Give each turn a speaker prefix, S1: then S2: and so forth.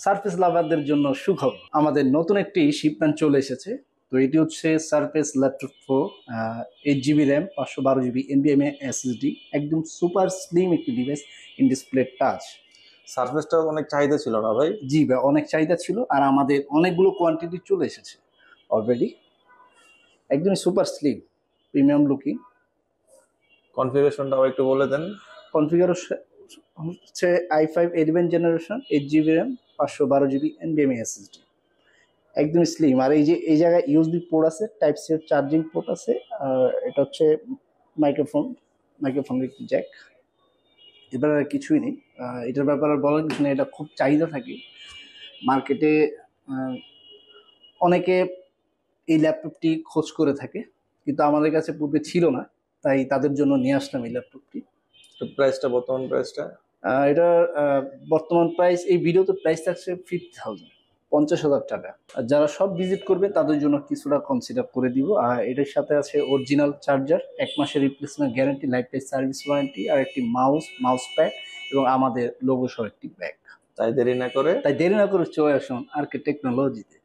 S1: Surface লাভারদের জন্য সুখবর, আমাদের নতুন একটি শিপমেন্ট চলে এসেছে। তো এটি হচ্ছে surface laptop 4, 8 GB RAM, 512 GB NVMe SSD, একদম সুপার স্লিম একটি ডিভাইস, ইন ডিসপ্লে টাচ।
S2: সারফেসটা অনেক চাহিদা ছিল না ভাই?
S1: জি ভাই, অনেক চাহিদা ছিল আর আমাদের অনেকগুলো কোয়ান্টিটি চলে এসেছে অলরেডি। একদম সুপার স্লিম, প্রিমিয়াম লুকিং।
S2: কনফিগারেশনটাও একটু বলে দেন।
S1: কনফিগারেশন হচ্ছে i5 11 generation, 8 GB RAM, 512 GB NVMe SSD, একদম স্লিম। আর এই যে এই জায়গায় ইউএসবি পোর্ট আছে, টাইপ সি চার্জিং পোর্ট আছে, আর এটা হচ্ছে মাইক্রোফোন জ্যাক। এবার আর কিছুই নেই, এটার ব্যাপারে বলার কিছু নেই। এটা খুব চাহিদা থাকে মার্কেটে, অনেকে এই ল্যাপটপটি খোঁজ করে থাকে, কিন্তু আমাদের কাছে পূর্বে ছিল না, তাই তাদের জন্য নিয়ে আসলাম এই ল্যাপটপটি।
S2: তো প্রাইসটা, বর্তমান প্রাইসটা?
S1: এটার বর্তমান প্রাইস, এই ভিডিওতে প্রাইস থাকছে 50,000, 50,000 টাকা। আর যারা সব ভিজিট করবে তাদের জন্য কিছুটা কনসিডার করে দিব। আর এটার সাথে আছে অরিজিনাল চার্জার, 1 মাসের replacement guarantee, lifetime service warranty, আর একটি মাউস প্যাড এবং আমাদের লোগো সহ একটি ব্যাগ।
S2: তাই দেরি না করে
S1: চলে আসুন আরকে টেকনোলজিতে।